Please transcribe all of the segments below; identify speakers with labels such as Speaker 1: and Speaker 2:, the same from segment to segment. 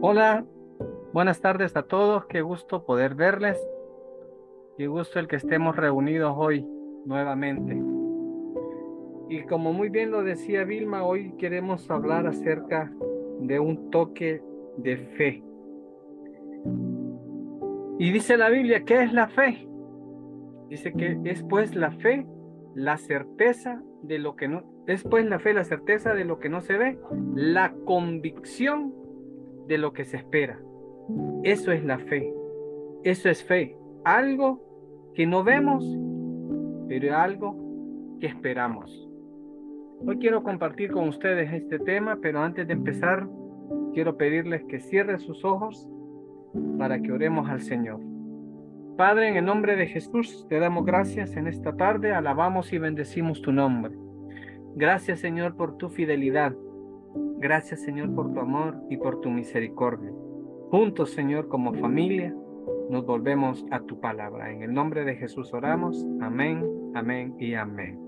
Speaker 1: Hola, buenas tardes a todos. Qué gusto poder verles. Qué gusto el que estemos reunidos hoy nuevamente. Y como muy bien lo decía Vilma, hoy queremos hablar acerca de un toque de fe. Y dice la Biblia, ¿qué es la fe? Dice que es pues la fe, la certeza de lo que no, es pues la fe, la certeza de lo que no se ve, la convicción de lo que se espera. Eso es la fe. Eso es fe. Algo que no vemos, pero algo que esperamos. Hoy quiero compartir con ustedes este tema, pero antes de empezar, quiero pedirles que cierren sus ojos para que oremos al Señor. Padre, en el nombre de Jesús, te damos gracias en esta tarde, alabamos y bendecimos tu nombre. Gracias, Señor, por tu fidelidad. Gracias, Señor, por tu amor y por tu misericordia. Juntos, Señor, como familia, nos volvemos a tu palabra. En el nombre de Jesús oramos. Amén, amén y amén.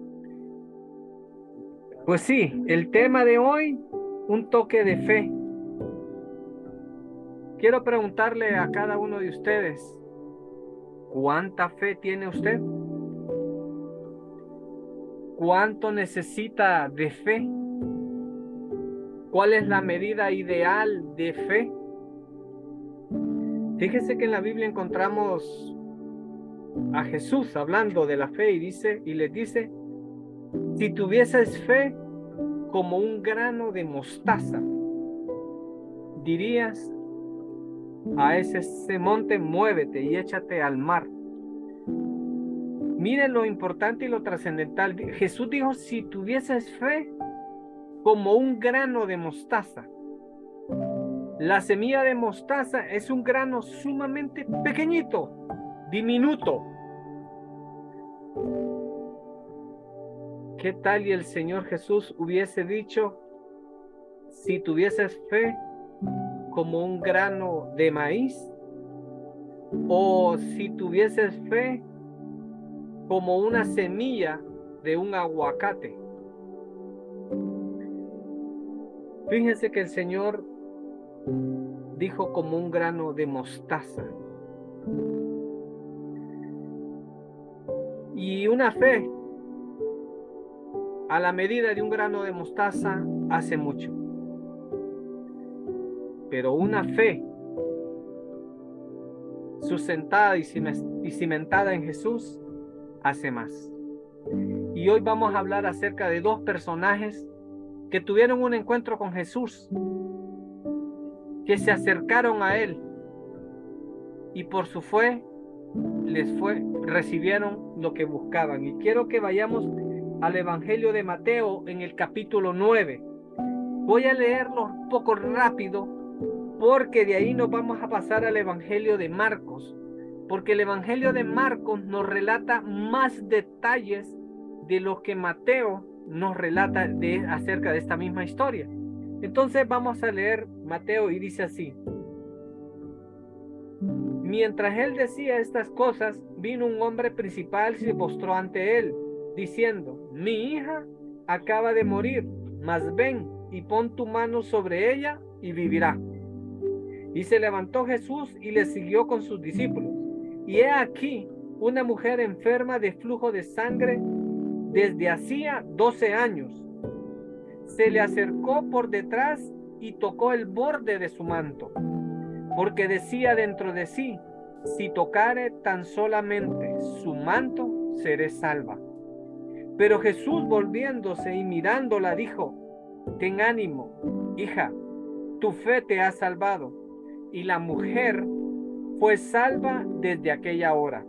Speaker 1: Pues sí, el tema de hoy, un toque de fe. Quiero preguntarle a cada uno de ustedes, ¿cuánta fe tiene usted? ¿Cuánto necesita de fe? ¿Cuál es la medida ideal de fe? Fíjese que en la Biblia encontramos a Jesús hablando de la fe y les dice, si tuvieses fe como un grano de mostaza, dirías a ese monte, muévete y échate al mar. Miren lo importante y lo trascendental. Jesús dijo, si tuvieses fe como un grano de mostaza. La semilla de mostaza es un grano sumamente pequeñito, diminuto. ¿Qué tal y el Señor Jesús hubiese dicho, si tuvieses fe como un grano de maíz? O si tuvieses fe como una semilla de un aguacate. Fíjense que el Señor dijo como un grano de mostaza. Y una fe a la medida de un grano de mostaza hace mucho. Pero una fe sustentada y cimentada en Jesús hace más. Y hoy vamos a hablar acerca de dos personajes que tuvieron un encuentro con Jesús, que se acercaron a Él y por su fe recibieron lo que buscaban. Y quiero que vayamos al Evangelio de Mateo en el capítulo 9. Voy a leerlo un poco rápido porque de ahí nos vamos a pasar al Evangelio de Marcos, porque el Evangelio de Marcos nos relata más detalles de lo que Mateo nos relata acerca de esta misma historia. Entonces vamos a leer Mateo y dice así: mientras él decía estas cosas, vino un hombre principal y se postró ante él, diciendo, mi hija acaba de morir, mas ven y pon tu mano sobre ella y vivirá. Y se levantó Jesús y le siguió con sus discípulos. Y he aquí una mujer enferma de flujo de sangre desde hacía 12 años. Se le acercó por detrás y tocó el borde de su manto, porque decía dentro de sí, si tocare tan solamente su manto, seré salva. Pero Jesús, volviéndose y mirándola, dijo, ten ánimo, hija, tu fe te ha salvado. Y la mujer fue salva desde aquella hora.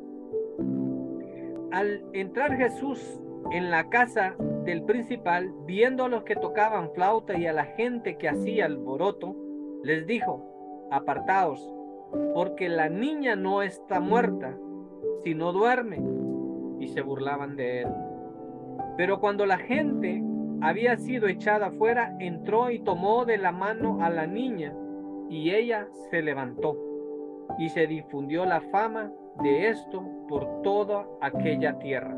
Speaker 1: Al entrar Jesús en la casa del principal, viendo a los que tocaban flauta y a la gente que hacía alboroto, les dijo, apartaos, porque la niña no está muerta, sino duerme. Y se burlaban de él. Pero cuando la gente había sido echada fuera, entró y tomó de la mano a la niña, y ella se levantó. Y se difundió la fama de esto por toda aquella tierra.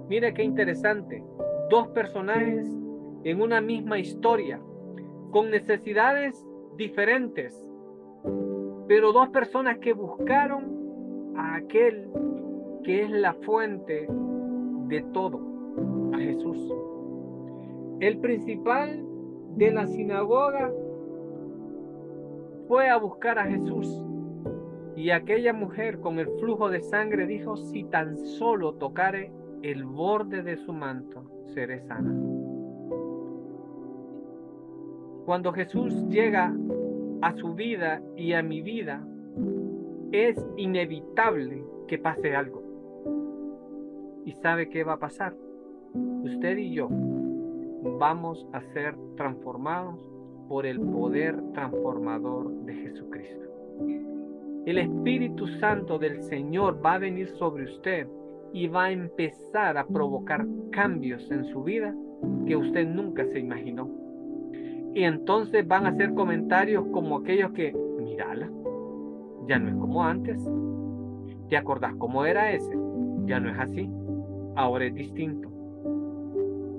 Speaker 1: Mire qué interesante. Dos personajes en una misma historia, con necesidades diferentes, pero dos personas que buscaron a aquel que es la fuente de todo, a Jesús. El principal de la sinagoga fue a buscar a Jesús, y aquella mujer con el flujo de sangre dijo: si tan solo tocare el borde de su manto, seré sana. Cuando Jesús llega a su vida y a mi vida, es inevitable que pase algo. ¿Y sabe qué va a pasar? Usted y yo vamos a ser transformados por el poder transformador de Jesucristo. El Espíritu Santo del Señor va a venir sobre usted y va a empezar a provocar cambios en su vida que usted nunca se imaginó. Y entonces van a hacer comentarios como aquellos que: mírala, ya no es como antes. ¿Te acordás cómo era ese? Ya no es así. Ahora es distinto.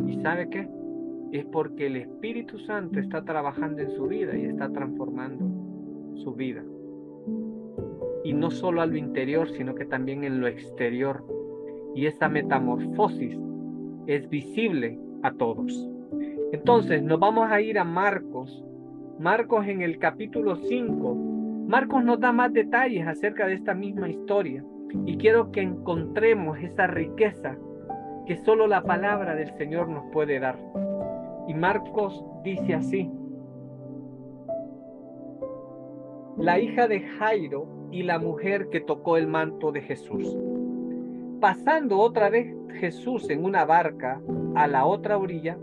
Speaker 1: ¿Y sabe qué? Es porque el Espíritu Santo está trabajando en su vida y está transformando su vida. Y no solo a lo interior, sino que también en lo exterior. Y esa metamorfosis es visible a todos. Entonces nos vamos a ir a Marcos. Marcos en el capítulo 5. Marcos nos da más detalles acerca de esta misma historia. Y quiero que encontremos esa riqueza que solo la palabra del Señor nos puede dar. Y Marcos dice así: la hija de Jairo y la mujer que tocó el manto de Jesús. Pasando otra vez Jesús en una barca a la otra orilla,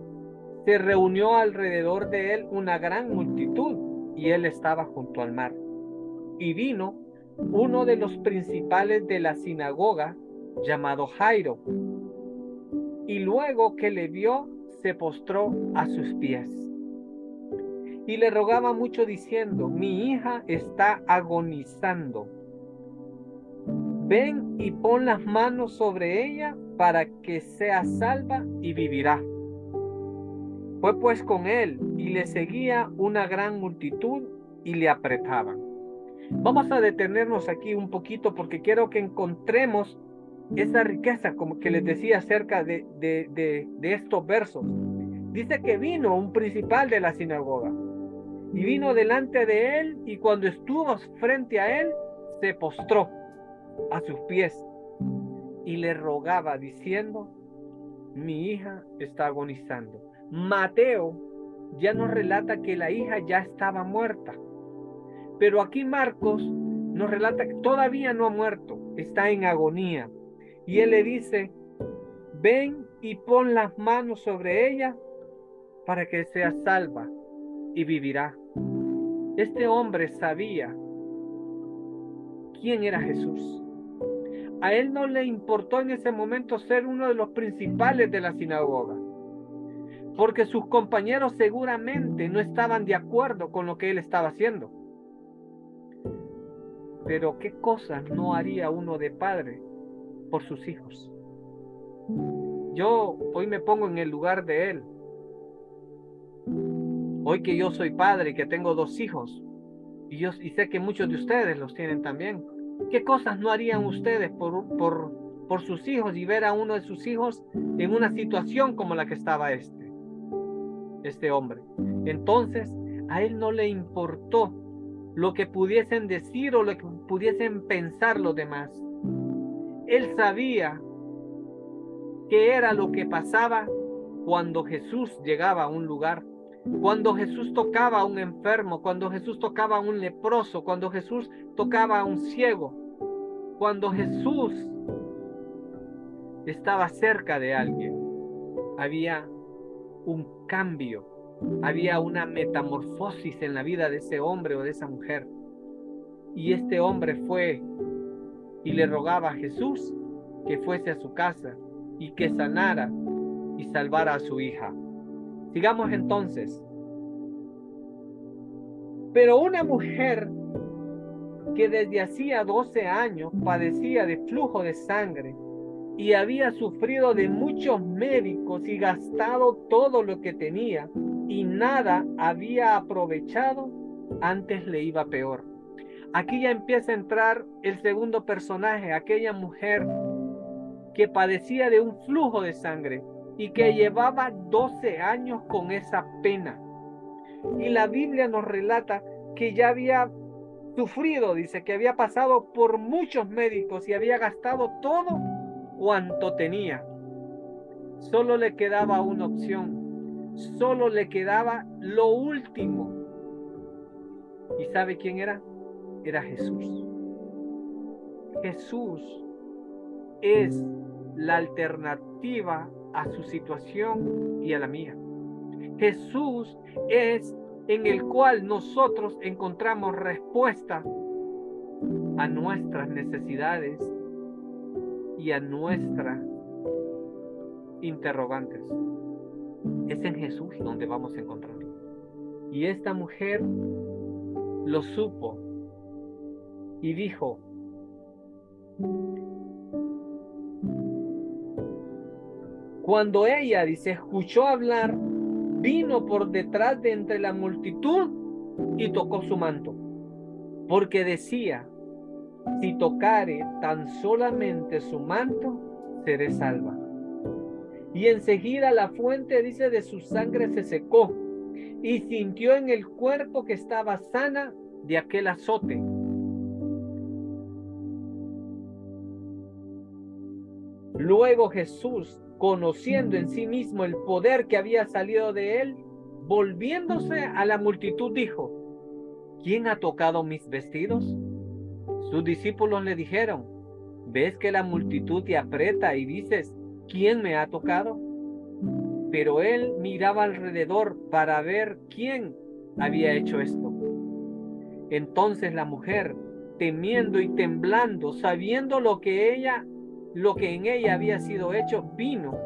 Speaker 1: se reunió alrededor de él una gran multitud, y él estaba junto al mar. Y vino uno de los principales de la sinagoga, llamado Jairo, y luego que le vio, se postró a sus pies y le rogaba mucho diciendo: mi hija está agonizando. Ven y pon las manos sobre ella para que sea salva y vivirá. Fue pues con él y le seguía una gran multitud y le apretaban. Vamos a detenernos aquí un poquito porque quiero que encontremos esa riqueza, como que les decía acerca de estos versos. Dice que vino un principal de la sinagoga y vino delante de él, y cuando estuvo frente a él, se postró a sus pies y le rogaba diciendo: mi hija está agonizando. Mateo ya nos relata que la hija ya estaba muerta, pero aquí Marcos nos relata que todavía no ha muerto, está en agonía, y él le dice: ven y pon las manos sobre ella para que sea salva y vivirá. Este hombre sabía quién era Jesús. A él no le importó en ese momento ser uno de los principales de la sinagoga, porque sus compañeros seguramente no estaban de acuerdo con lo que él estaba haciendo. Pero ¿qué cosas no haría uno de padre por sus hijos? Yo hoy me pongo en el lugar de él. Hoy que yo soy padre y que tengo 2 hijos, y sé que muchos de ustedes los tienen también, ¿qué cosas no harían ustedes por sus hijos, y ver a uno de sus hijos en una situación como la que estaba este hombre? Entonces, a él no le importó lo que pudiesen decir o lo que pudiesen pensar los demás. Él sabía qué era lo que pasaba cuando Jesús llegaba a un lugar, cuando Jesús tocaba a un enfermo, cuando Jesús tocaba a un leproso, cuando Jesús tocaba a un ciego, cuando Jesús estaba cerca de alguien. Había un cambio, había una metamorfosis en la vida de ese hombre o de esa mujer. Y este hombre fue y le rogaba a Jesús que fuese a su casa y que sanara y salvara a su hija. Sigamos entonces. Pero una mujer que desde hacía 12 años padecía de flujo de sangre y había sufrido de muchos médicos y gastado todo lo que tenía y nada había aprovechado, antes le iba peor. Aquí ya empieza a entrar el segundo personaje, aquella mujer que padecía de un flujo de sangre y que llevaba 12 años con esa pena. Y la Biblia nos relata que ya había sufrido, dice que había pasado por muchos médicos y había gastado todo cuanto tenía. Solo le quedaba una opción, solo le quedaba lo último. ¿Y sabe quién era? Era Jesús. Jesús es la alternativa a su situación y a la mía. Jesús es en el cual nosotros encontramos respuesta a nuestras necesidades y a nuestras interrogantes. Es en Jesús donde vamos a encontrarlo. Y esta mujer lo supo y dijo: cuando ella, dice, escuchó hablar, vino por detrás de entre la multitud y tocó su manto, porque decía: si tocare tan solamente su manto, seré salva. Y enseguida la fuente, dice, de su sangre se secó, y sintió en el cuerpo que estaba sana de aquel azote. Luego Jesús, conociendo en sí mismo el poder que había salido de él, volviéndose a la multitud, dijo: ¿quién ha tocado mis vestidos? Sus discípulos le dijeron: ¿ves que la multitud te aprieta y dices: ¿quién me ha tocado? Pero él miraba alrededor para ver quién había hecho esto. Entonces la mujer, temiendo y temblando, sabiendo lo que en ella había sido hecho, vino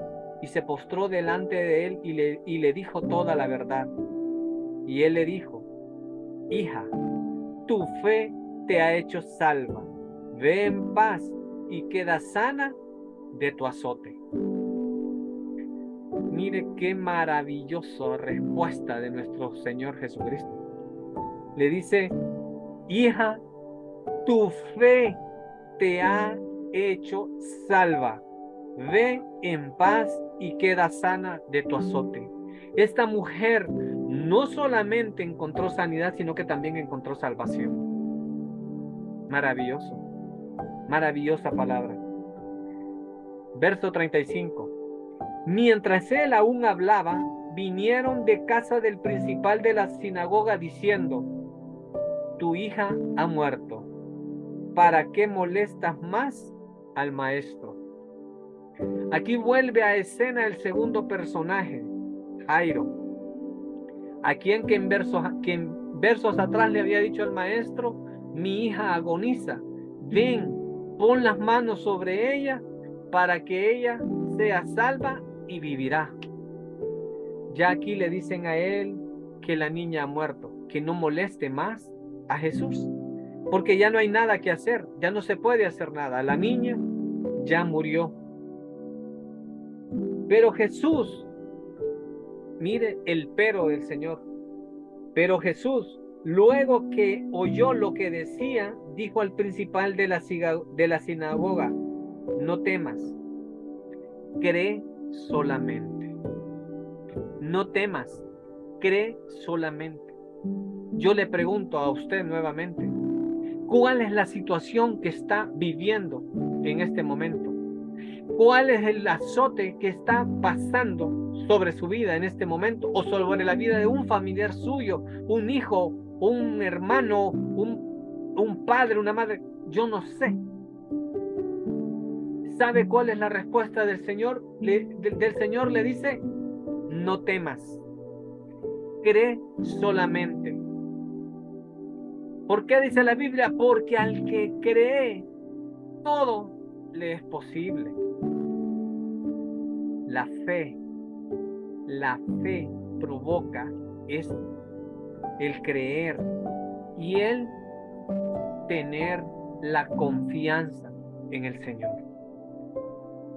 Speaker 1: y se postró delante de él y le dijo toda la verdad. Y él le dijo: hija, tu fe te ha hecho salva. Ve en paz y queda sana de tu azote. Mire qué maravillosa respuesta de nuestro Señor Jesucristo. Le dice: hija, tu fe te ha hecho salva. Ve en paz y queda sana de tu azote. Esta mujer no solamente encontró sanidad, sino que también encontró salvación. Maravilloso. Maravillosa palabra. Verso 35. Mientras él aún hablaba, vinieron de casa del principal de la sinagoga diciendo: tu hija ha muerto. ¿Para qué molestas más al maestro? Aquí vuelve a escena el segundo personaje, Jairo, a quien que en versos atrás le había dicho al maestro: mi hija agoniza, ven, pon las manos sobre ella para que ella sea salva y vivirá. Ya aquí le dicen a él que la niña ha muerto, que no moleste más a Jesús, porque ya no hay nada que hacer, ya no se puede hacer nada, la niña ya murió. Pero Jesús, mire el pero del Señor, pero Jesús, luego que oyó lo que decía, dijo al principal de la sinagoga: no temas, cree solamente. No temas, cree solamente. Yo le pregunto a usted nuevamente: ¿cuál es la situación que está viviendo en este momento? ¿Cuál es el azote que está pasando sobre su vida en este momento o sobre la vida de un familiar suyo, un hijo, un hermano, un padre, una madre? Yo no sé. ¿Sabe cuál es la respuesta del Señor? Del Señor le dice: no temas, cree solamente. ¿Por qué dice la Biblia? Porque al que cree, todo le es posible. La fe provoca esto, el creer y el tener la confianza en el Señor.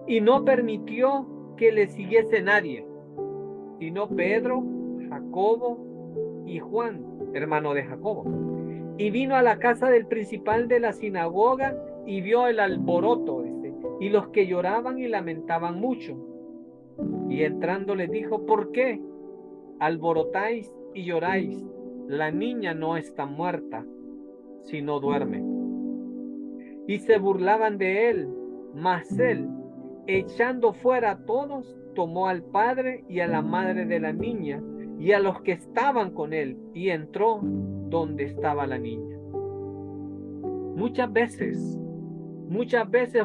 Speaker 1: Y no permitió que le siguiese nadie, sino Pedro, Jacobo y Juan, hermano de Jacobo. Y vino a la casa del principal de la sinagoga y vio el alboroto, y los que lloraban y lamentaban mucho. Y entrando les dijo: ¿por qué alborotáis y lloráis? La niña no está muerta, sino duerme. Y se burlaban de él, mas él, echando fuera a todos, tomó al padre y a la madre de la niña y a los que estaban con él, y entró donde estaba la niña. Muchas veces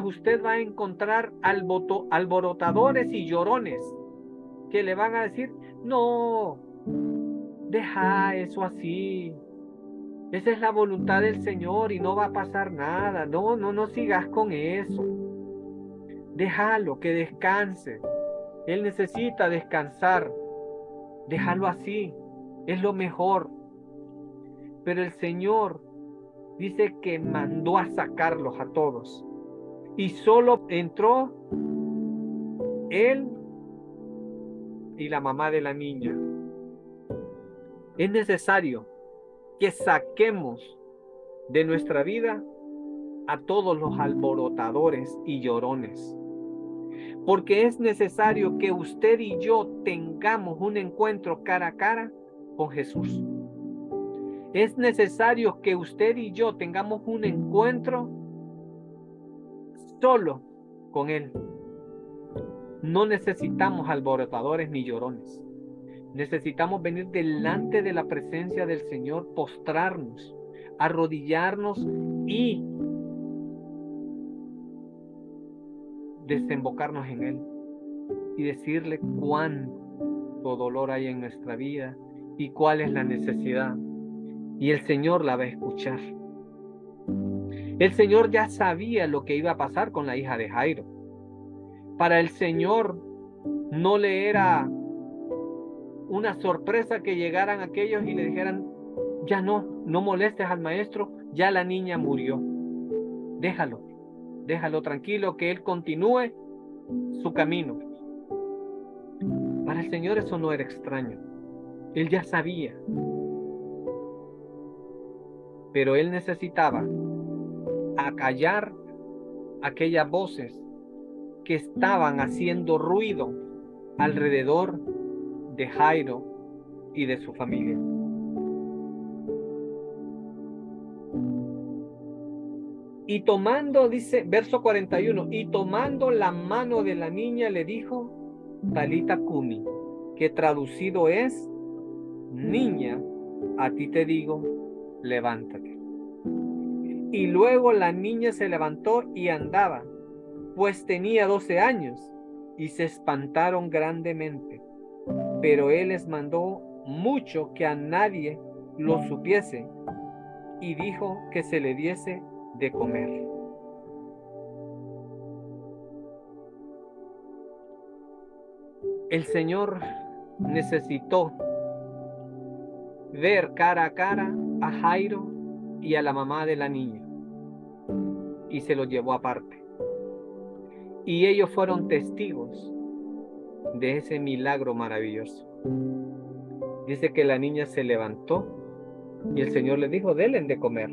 Speaker 1: usted va a encontrar alborotadores y llorones que le van a decir: no, deja eso así. Esa es la voluntad del Señor y no va a pasar nada. No sigas con eso. Déjalo que descanse. Él necesita descansar. Déjalo así. Es lo mejor. Pero el Señor dice que mandó a sacarlos a todos. Y solo entró él y la mamá de la niña. Es necesario que saquemos de nuestra vida a todos los alborotadores y llorones. Porque es necesario que usted y yo tengamos un encuentro cara a cara con Jesús. Es necesario que usted y yo tengamos un encuentro solo con Él. No necesitamos alborotadores ni llorones. Necesitamos venir delante de la presencia del Señor, postrarnos, arrodillarnos y desembocarnos en Él y decirle cuánto dolor hay en nuestra vida y cuál es la necesidad. Y el Señor la va a escuchar. El Señor ya sabía lo que iba a pasar con la hija de Jairo. Para el Señor no le era una sorpresa que llegaran aquellos y le dijeran: ya no molestes al maestro, ya la niña murió. Déjalo tranquilo, que él continúe su camino. Para el Señor eso no era extraño. Él ya sabía. Pero él necesitaba acallar aquellas voces que estaban haciendo ruido alrededor de Jairo y de su familia. Y tomando, dice, verso 41, y tomando la mano de la niña le dijo: Talita Cumi, que traducido es: niña, a ti te digo, levántate. Y luego la niña se levantó y andaba, pues tenía 12 años, y se espantaron grandemente. Pero él les mandó mucho que a nadie lo supiese, y dijo que se le diese de comer. El Señor necesitó ver cara a cara a Jairo y a la mamá de la niña, y se los llevó aparte. Y ellos fueron testigos de ese milagro maravilloso. Dice que la niña se levantó y el Señor le dijo: denle de comer.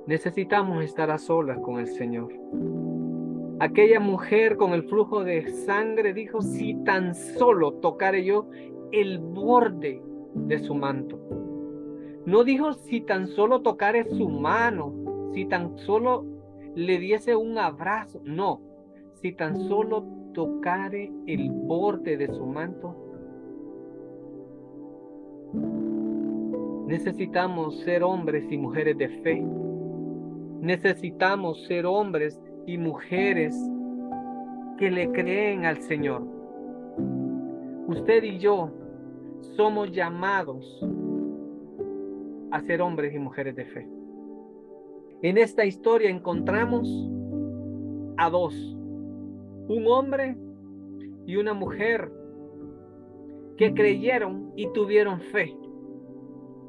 Speaker 1: Necesitamos estar a solas con el Señor. Aquella mujer con el flujo de sangre dijo: si tan solo tocare yo el borde de su manto. No dijo si tan solo tocare su mano, si tan solo le diese un abrazo. No, si tan solo tocare el borde de su manto. Necesitamos ser hombres y mujeres de fe. Necesitamos ser hombres y mujeres que le creen al Señor. Usted y yo somos llamados a ser hombres y mujeres de fe. En esta historia encontramos a dos: un hombre y una mujer que creyeron y tuvieron fe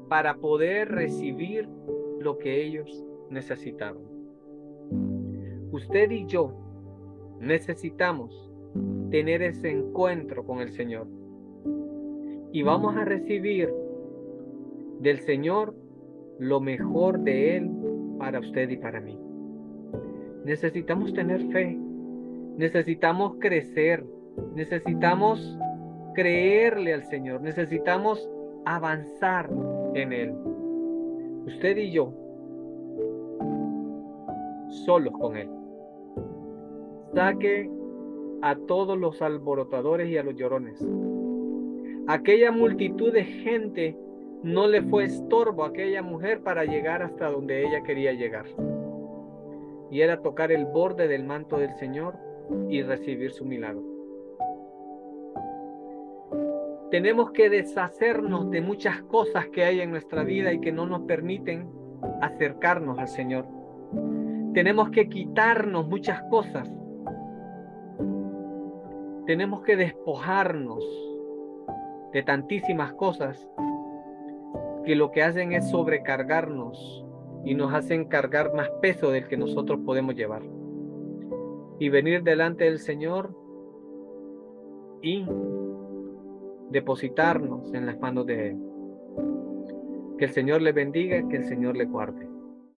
Speaker 1: para poder recibir lo que ellos necesitaban. Usted y yo necesitamos tener ese encuentro con el Señor y vamos a recibir del Señor lo mejor de Él para usted y para mí. Necesitamos tener fe, necesitamos crecer, necesitamos creerle al Señor, necesitamos avanzar en Él. Usted y yo, solos con Él. Saque a todos los alborotadores y a los llorones. Aquella multitud de gente no le fue estorbo a aquella mujer para llegar hasta donde ella quería llegar. Y era tocar el borde del manto del Señor y recibir su milagro. Tenemos que deshacernos de muchas cosas que hay en nuestra vida y que no nos permiten acercarnos al Señor. Tenemos que quitarnos muchas cosas. Tenemos que despojarnos de tantísimas cosas que lo que hacen es sobrecargarnos y nos hacen cargar más peso del que nosotros podemos llevar. Y venir delante del Señor y depositarnos en las manos de Él. Que el Señor le bendiga, que el Señor le guarde.